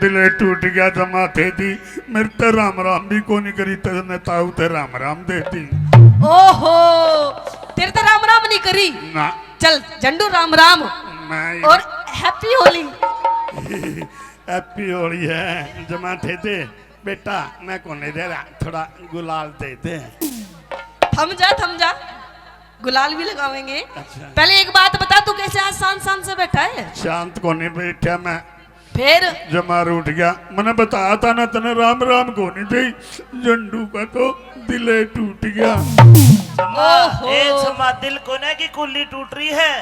दिले टूट गया जमा थे दी मेरे ते राम राम भी को नहीं करी तेने ताऊ ते राम राम दे दी। ओहो तेरे तो राम राम नहीं करी ना चल झंडू राम राम मैं और हैप्पी होली। हैप्पी होली है जमा थे दे बेटा मैं को नहीं दे रहा थोड़ा गुलाल दे दे। थम जा गुलाल भी लगावेंगे। अच्छा। पहले एक बात बता तू कैसे आज शांत शांत से बैठा है? शांत को नहीं बैठा मैं फिर जमार उठ गया मैंने बताया था ना तने राम राम को नहीं थी झंडू का तो दिले टूट गया। ओहो। जमा दिल को ना की कुल्ली टूट रही है।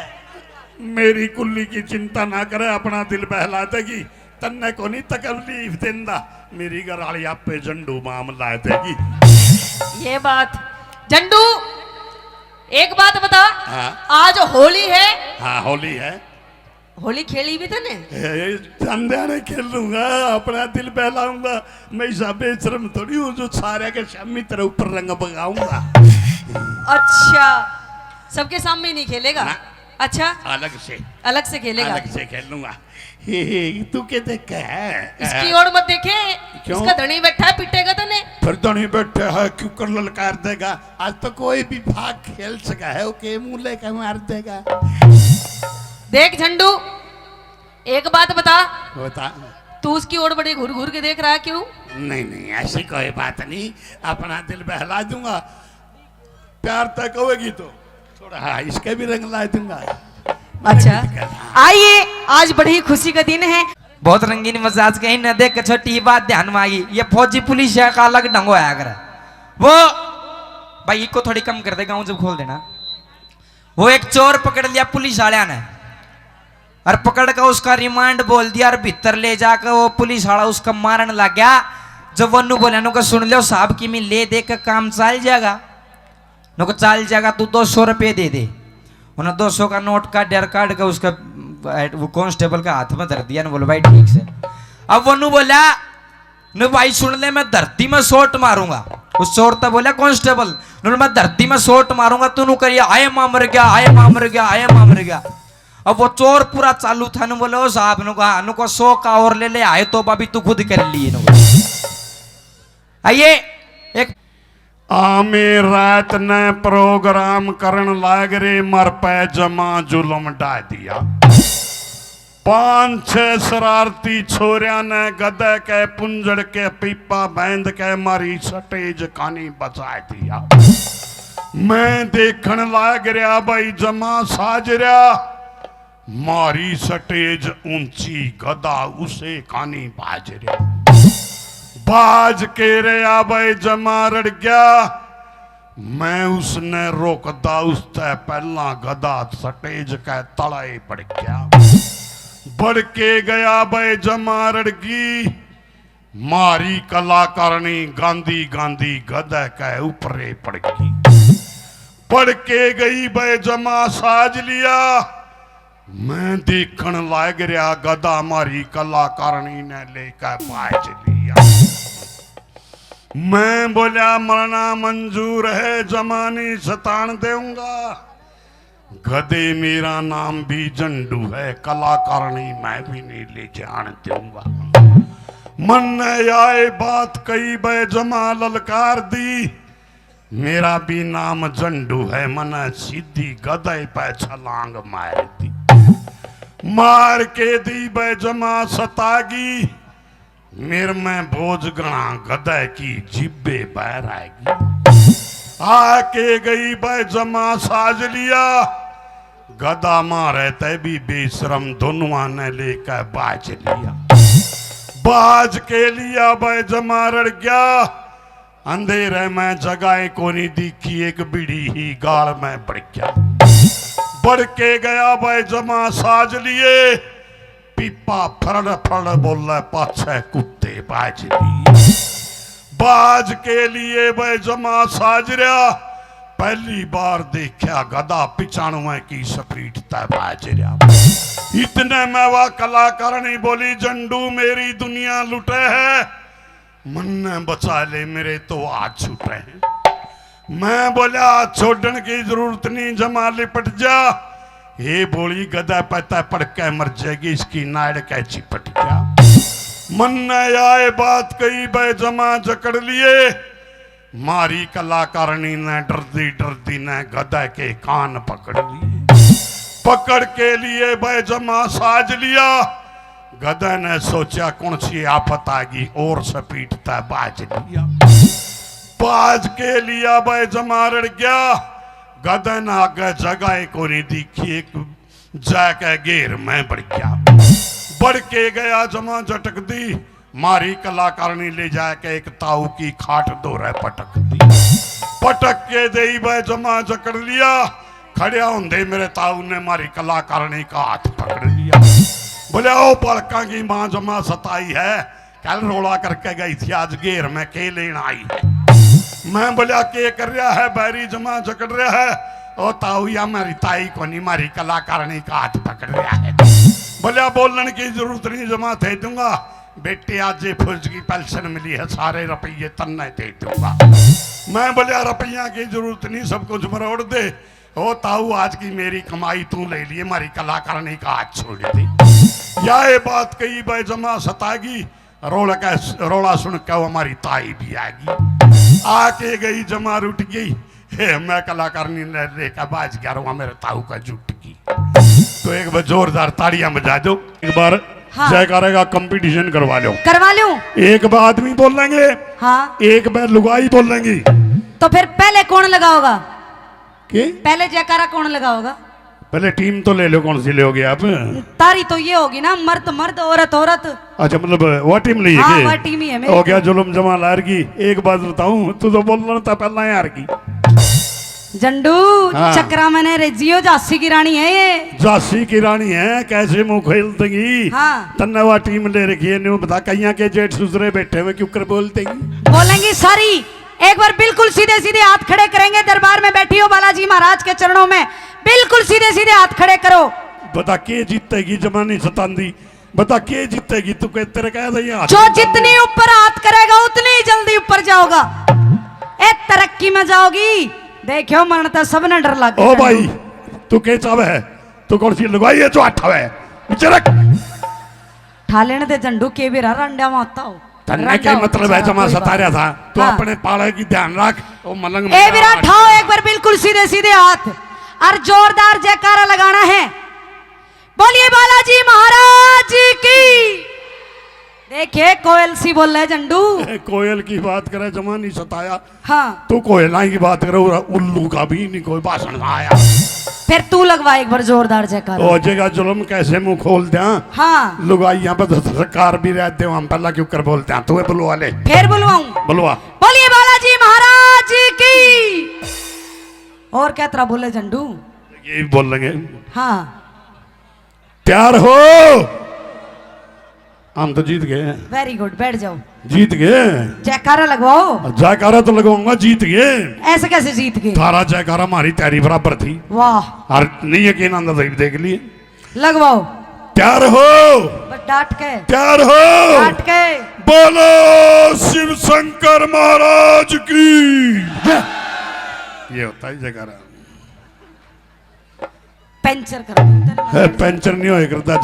मेरी कुल्ली की चिंता ना करे अपना दिल बहला देगी तन्ने को नहीं तकलीफ देंदा मेरी घराली आप पे झंडू मामला देगी। ये बात झंडू एक बात बता। हाँ। आज होली है। हाँ होली है होली खेली भी तने? संध्या खेल लूंगा अपना दिल बहलाऊंगा मैं ऐसा बेशरम थोड़ी हूँ जो सारे के शामी तरह ऊपर रंग बगाऊंगा। अच्छा सबके सामने नहीं खेलेगा? अच्छा अलग से खेलेगा। अलग से खेल लूंगा। तू क्या देख है इसकी ओर मत देखे क्यों? इसका धनी बैठा है पिटेगा तने। फिर धनी बैठे है क्यों कर ललकार देगा आज तो कोई भी भाग खेल सका है ओके मुंह लेकर मार देगा। देख झंडू एक बात बता बता तू उसकी ओर बड़े घूर घूर के देख रहा है क्यों? नहीं ऐसी कोई बात नहीं अपना दिल बहला दूंगा प्यार तक होगी तो थोड़ा हाँ इसके भी रंग ला दूंगा। अच्छा आइए आज बड़ी खुशी का दिन है। बहुत रंगीन मिजाज कहीं न देख छोटी बात ध्यान में आई ये फौजी पुलिस का अलग ढंग आया कर वो भाई को थोड़ी कम कर देगा जब खोल देना। वो एक चोर पकड़ लिया पुलिस वाले ने और पकड़ कर उसका रिमांड बोल दिया और भीतर ले जाकर वो पुलिस वाला उसका मारन लग गया। जब वनु बोला नु सुन लो साहब की मैं ले दे कर काम चल जाएगा नु चल जाएगा तू 200 रुपये दे दे। उन्होंने 200 का नोट का डेर काट का उसका वो कांस्टेबल का हाथ में धर दिया। बोलो भाई ठीक से। अब वो बोला नु भाई सुन ले मैं धरती में शॉट मारूंगा। उस चोर तो बोला कांस्टेबल मैं धरती में शॉट मारूंगा तू नु करिए आए मां मर गया आए मां मर गया आए मां मर गया। अब वो चोर पूरा चालू था नु बोले साहब नु कहा नु को 100 का और ले ले आए तो अभी तू खुद कर लिए नु। आइए एक आमे रात ने प्रोग्राम करन लाग रे मर पे जमा जुलम डा दिया। 5-6 शरारती छोरिया ने गदे के पुंजड़ के पीपा बैंद के मारी स्टेज कानी बचा दिया। मैं देखन लाग रहा भाई जमा साज रहा मारी स्टेज ऊंची गदा उसे कानी बाज रहा बाज के रहा भाई जमा रड़ गया। मैं उसने रोकदा उससे पहला गदा स्टेज का तड़ाई बढ़ गया बढ़ के गया भाई जमा रड़गी मारी कलाकारणी गांधी गांधी गदा के ऊपरे पड़ गई पड़ के गई भाई जमा साज लिया। मैं देखन लाग रहा गदा मारी कलाकारणी ने लेकर बाज लिया। मैं बोला मरना मंजूर है जमानी सतान दूंगा। गधे मेरा नाम भी झंडू है कलाकारणी मैं भी नहीं ले जान दूंगा। मन ने आए बात कही बे जमा ललकार दी मेरा भी नाम झंडू है मन सीधी गधे पे छलांग मार दी मार के दी बे जमा सतागी मेरे में बोझ गणा गधे की जिब्बे बहर आएगी। आके गई बे जमा साज लिया गदा मारे ते भी बेशरम दोनों ने लेकर बाज लिया। बाज के लिया बे जमा रड़ गया अंधेरे में जगाए कोनी दिखी एक बिड़ी ही गाल में बढ़ गया बढ़ के गया बे जमा साज लिए पीपा फड़ फड़ बोले पाछे कुत्ते बाज लिए बाज के लिए बे जमा साज रहा पहली बार देखा गदा 95 की स्पीड तय बाज रहा। इतने में वह कलाकारणी बोली झंडू मेरी दुनिया लुटे है मन ने बचा ले मेरे तो आज छूटे हैं। मैं बोला छोड़ने की जरूरत नहीं जमा लिपट जा ये बोली गदा पता पड़ के मर जाएगी इसकी नाड़ के चिपट गया। मन ने आए बात कही बे जमा जकड़ लिए, मारी कलाकारणी ने डरती डरती ने गधा के कान पकड़ लिए। पकड़ के लिए बे जमा साज लिया, गधा ने सोचा कौन सी आफत आ गई और से पीटता बाज लिया। बाज के लिया बे जमा रड़ गया, गधा ने आगे जगह को नहीं दिखी, एक जाके घेर में बढ़ गया। बढ़ के गया जमा झटक दी, मारी कलाकारणी ले जाके एक ताऊ की खाट दो रह पटक दी। पटक के दे बे जमा जकड़ लिया, खड़िया होंदे मेरे ताऊ ने मारी कलाकारणी का हाथ पकड़ लिया। बोले ओ पलका की मां जमा सताई है, कल रोला करके गई थी, आज घेर में के लेना आई है। मैं बोलिया के कर रहा है, बैरी जमा जकड़ रहा है। ओ ताऊ या मेरी ताई को नहीं, मारी कलाकारणी का हाथ पकड़ रहा है। बोलिया बोलने की जरूरत नहीं, जमा दे दूंगा बेटे, आज ये फौज की पेंशन मिली है, सारे रुपये तन्ने दे दूंगा। मैं बोलिया रुपया की जरूरत नहीं, सब कुछ मरोड़ दे। ओ ताऊ आज की मेरी कमाई तू ले लिए, मारी कलाकारणी का हाथ छोड़ दी। या ये बात कही बे जमा सतागी, रोला सुन के वो हमारी ताई भी आगी। आके गई जमा रुट गई, हे मैं कलाकारणी लेकर बाज गया रहा, मेरे ताऊ का जुट की। तो एक बार जोरदार ताड़ियां बजा दो, एक बार हाँ। जयकारे का कंपटीशन करवा लो। करवा लूं? एक बार आदमी बोल लेंगे, हाँ। एक बार लुगाई बोल लेंगी। तो फिर पहले कौन लगाओगा? के पहले जयकारा कौन लगाओगा? पहले टीम तो ले लो, कौन सी लोगे आप? तारी तो ये होगी ना, मर्द मर्द औरत औरत। अच्छा मतलब वो टीम ली हाँ, है वह टीम ही है मेरी। हो गया जुलम जमा लार की। एक बात बताऊं, तू तो बोलना था पहला यार की। झंडू हाँ। चक्रा मैंने रेजियो झांसी की रानी है ये। झांसी की रानी है, कैसे मुंह खोल देगी? हाँ। तन्नवा टीम ले रखी है, न्यू बता कहीं के जेठ सुसरे बैठे हुए क्यों कर बोल देगी? बोलेंगी सारी। एक बार बिल्कुल सीधे सीधे हाथ खड़े करेंगे, दरबार में बैठी हो बालाजी महाराज के चरणों में, बिल्कुल सीधे सीधे हाथ खड़े करो। बता के जीतेगी जमानी सतांदी, बता के जीतेगी? तू कह तेरे कह दे हाथ। जो जितनी ऊपर हाथ करेगा उतनी जल्दी ऊपर जाओगा, ए तरक्की में जाओगी। देखियो मरण तो सब ने डर लग। ओ भाई तू के चावे है? तू कौन सी लगाई है जो आठा है? चरक ठा लेने दे झंडू के भी रंडा माता हो। तन्ने के मतलब है जमा सता रहा था, तू हाँ। अपने पाले की ध्यान रख। ओ मलंग ए विराट ठाओ एक बार बिल्कुल सीधे सीधे हाथ और जोरदार जयकारा लगाना है। बोलिए बालाजी महाराज की। देखिए कोयल सी बोल रहे झंडू। कोयल की बात करे जमा नहीं सताया। हाँ। तू कोयला की बात करे, उल्लू का भी नहीं कोई भाषण आया। फिर तू लगवा एक बार जोरदार जयकारा। हो जाएगा जुल्म कैसे मुंह खोल दे। हाँ। लुगाइयां पर सरकार भी रहते हो, हम पहला क्यों कर बोलते हैं? तू बुलवा ले। फिर बुलवाऊं? बुलवा। बोलिए बालाजी महाराज की। और क्या तरह बोले झंडू? ये बोल लेंगे। हाँ। तैयार हो? हम तो जीत गए। वेरी गुड, बैठ जाओ। जीत गए। जयकारा लगवाओ। जयकारा तो लगाऊंगा, जीत गए। ऐसे कैसे जीत गए? थारा जयकारा हमारी तैयारी बराबर थी। वाह। और नहीं यकीन आंदा तो देख लिए। लगवाओ। तैयार हो? बस डांट के। तैयार हो? डांट के। बोलो शिव शंकर महाराज की। ये होता है जयकारा। पेंचर कर दूं तेरे। पेंचर नहीं होए करता।